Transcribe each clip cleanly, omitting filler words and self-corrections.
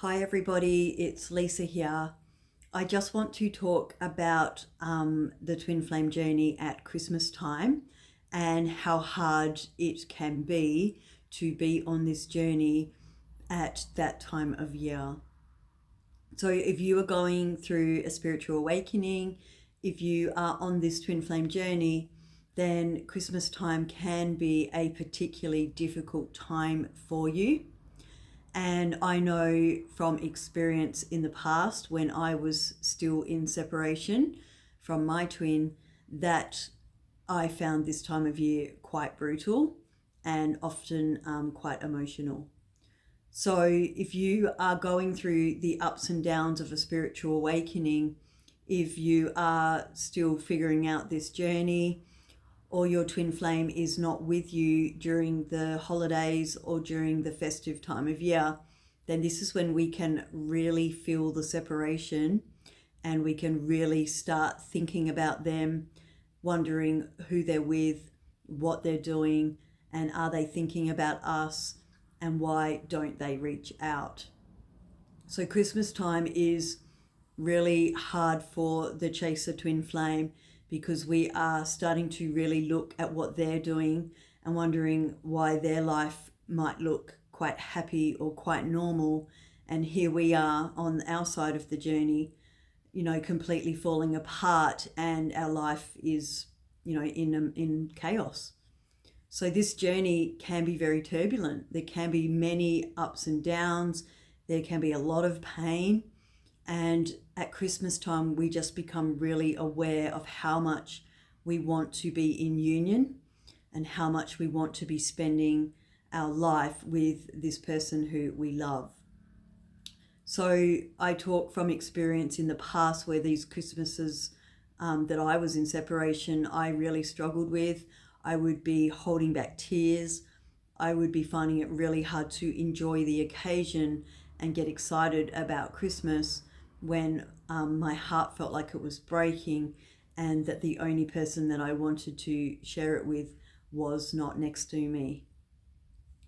Hi everybody, it's Lisa here. I just want to talk about the twin flame journey at Christmas time and how hard it can be to be on this journey at that time of year. So if you are going through a spiritual awakening, if you are on this twin flame journey, then Christmas time can be a particularly difficult time for you. And I know from experience in the past when I was still in separation from my twin that I found this time of year quite brutal and often quite emotional. So if you are going through the ups and downs of a spiritual awakening, if you are still figuring out this journey, or your twin flame is not with you during the holidays or during the festive time of year, then this is when we can really feel the separation and we can really start thinking about them, wondering who they're with, what they're doing, and are they thinking about us, and why don't they reach out? So Christmas time is really hard for the chaser twin flame because we are starting to really look at what they're doing and wondering why their life might look quite happy or quite normal. And here we are on our side of the journey, completely falling apart, and our life is, in chaos. So this journey can be very turbulent. There can be many ups and downs. There can be a lot of pain. And at Christmas time, we just become really aware of how much we want to be in union and how much we want to be spending our life with this person who we love. So I talk from experience in the past where these Christmases that I was in separation, I really struggled with. I would be holding back tears. I would be finding it really hard to enjoy the occasion and get excited about Christmas when my heart felt like it was breaking and that the only person that I wanted to share it with was not next to me.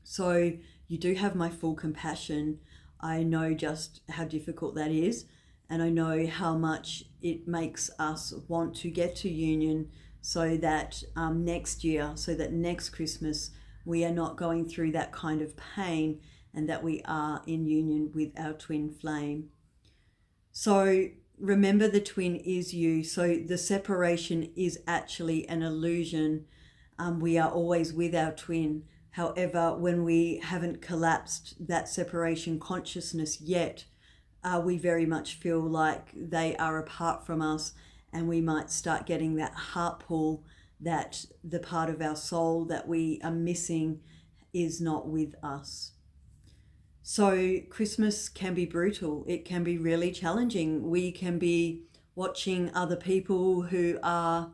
So you do have my full compassion. I know just how difficult that is, and I know how much it makes us want to get to union so that next year, so that next Christmas, we are not going through that kind of pain and that we are in union with our twin flame. So remember, the twin is you. So the separation is actually an illusion. We are always with our twin. However, when we haven't collapsed that separation consciousness yet, we very much feel like they are apart from us, and we might start getting that heart pull that the part of our soul that we are missing is not with us. So Christmas can be brutal. It can be really challenging. We can be watching other people who are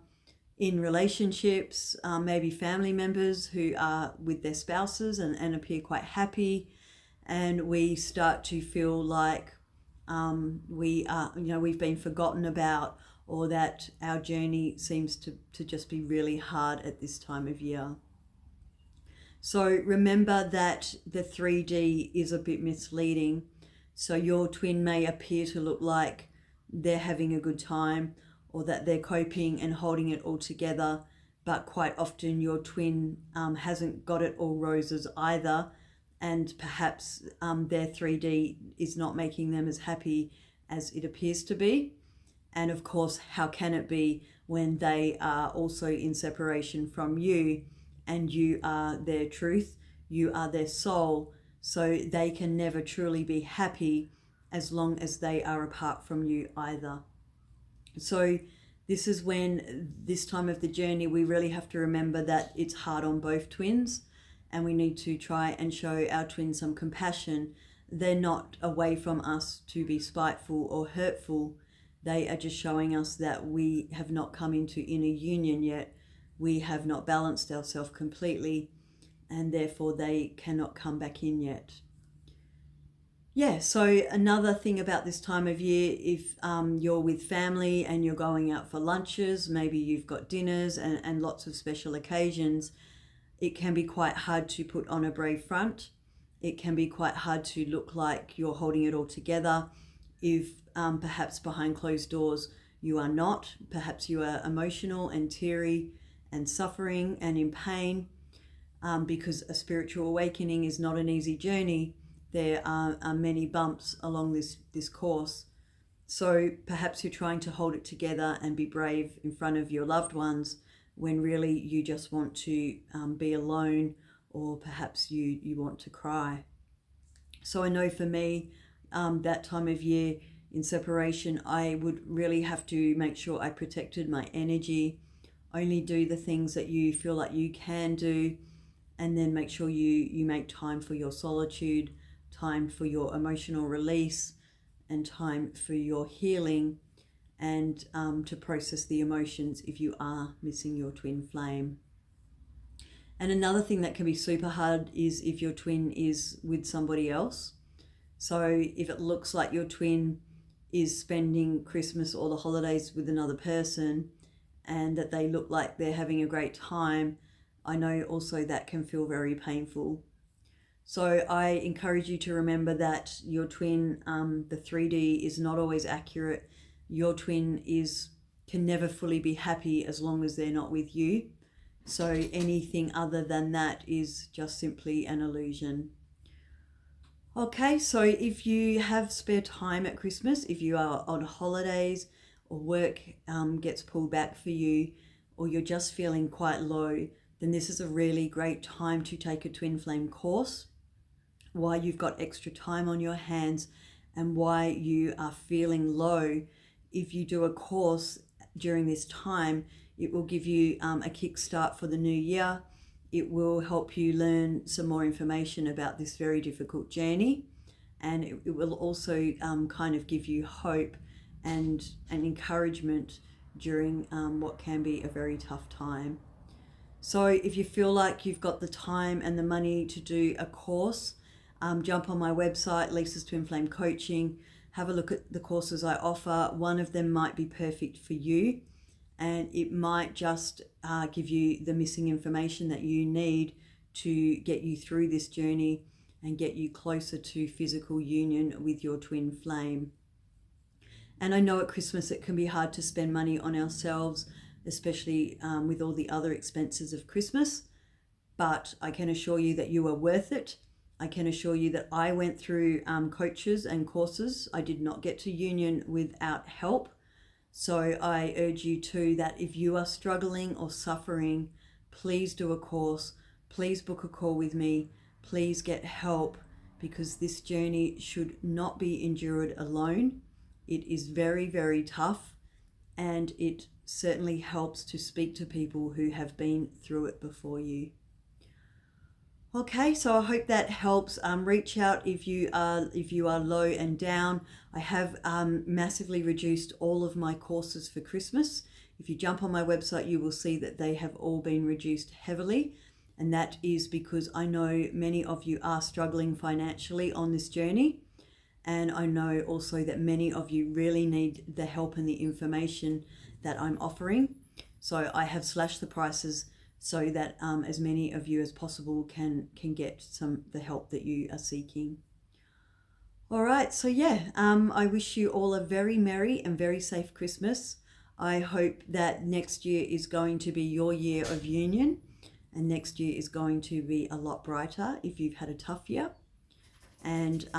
in relationships, maybe family members who are with their spouses and appear quite happy. And we start to feel like we've been forgotten about, or that our journey seems to just be really hard at this time of year. So remember that the 3D is a bit misleading. So your twin may appear to look like they're having a good time or that they're coping and holding it all together, but quite often your twin hasn't got it all roses either, and perhaps their 3D is not making them as happy as it appears to be. And of course, how can it be when they are also in separation from you? And you are their truth, you are their soul, so they can never truly be happy as long as they are apart from you either. So this is when, this time of the journey, we really have to remember that it's hard on both twins, and we need to try and show our twins some compassion. They're not away from us to be spiteful or hurtful. They are just showing us that we have not come into inner union yet. We have not balanced ourselves completely, and therefore they cannot come back in yet. Yeah, so another thing about this time of year, if you're with family and you're going out for lunches, maybe you've got dinners and lots of special occasions, it can be quite hard to put on a brave front. It can be quite hard to look like you're holding it all together if perhaps behind closed doors you are not. Perhaps you are emotional and teary and suffering and in pain, because a spiritual awakening is not an easy journey. There are many bumps along this course. So perhaps you're trying to hold it together and be brave in front of your loved ones when really you just want to be alone, or perhaps you want to cry. So I know for me, that time of year in separation, I would really have to make sure I protected my energy, only do the things that you feel like you can do, and then make sure you make time for your solitude, time for your emotional release, and time for your healing, and to process the emotions if you are missing your twin flame. And another thing that can be super hard is if your twin is with somebody else. So if it looks like your twin is spending Christmas or the holidays with another person and that they look like they're having a great time, I know also that can feel very painful. So I encourage you to remember that your twin, the 3D is not always accurate. Your twin can never fully be happy as long as they're not with you. So anything other than that is just simply an illusion. Okay, so if you have spare time at Christmas, if you are on holidays or work gets pulled back for you, or you're just feeling quite low, then this is a really great time to take a twin flame course. While you've got extra time on your hands and why you are feeling low, if you do a course during this time, it will give you a kickstart for the new year. It will help you learn some more information about this very difficult journey, and it will also kind of give you hope and encouragement during what can be a very tough time. So if you feel like you've got the time and the money to do a course, jump on my website, Lisa's Twin Flame Coaching, have a look at the courses I offer. One of them might be perfect for you, and it might just give you the missing information that you need to get you through this journey and get you closer to physical union with your twin flame. And I know at Christmas it can be hard to spend money on ourselves, especially with all the other expenses of Christmas, but I can assure you that you are worth it. I can assure you that I went through coaches and courses. I did not get to union without help. So I urge you too that if you are struggling or suffering, please do a course. Please book a call with me. Please get help, because this journey should not be endured alone. It is very, very tough, and it certainly helps to speak to people who have been through it before you. Okay, so I hope that helps. Reach out if you are low and down. I have massively reduced all of my courses for Christmas. If you jump on my website, you will see that they have all been reduced heavily, and that is because I know many of you are struggling financially on this journey, and I know also that many of you really need the help and the information that I'm offering. So I have slashed the prices so that as many of you as possible can get the help that you are seeking. All right, so yeah, I wish you all a very merry and very safe Christmas. I hope that next year is going to be your year of union, and next year is going to be a lot brighter if you've had a tough year. And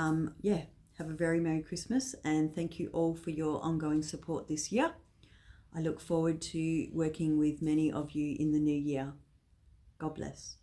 yeah, have a very Merry Christmas, and thank you all for your ongoing support this year. I look forward to working with many of you in the new year. God bless.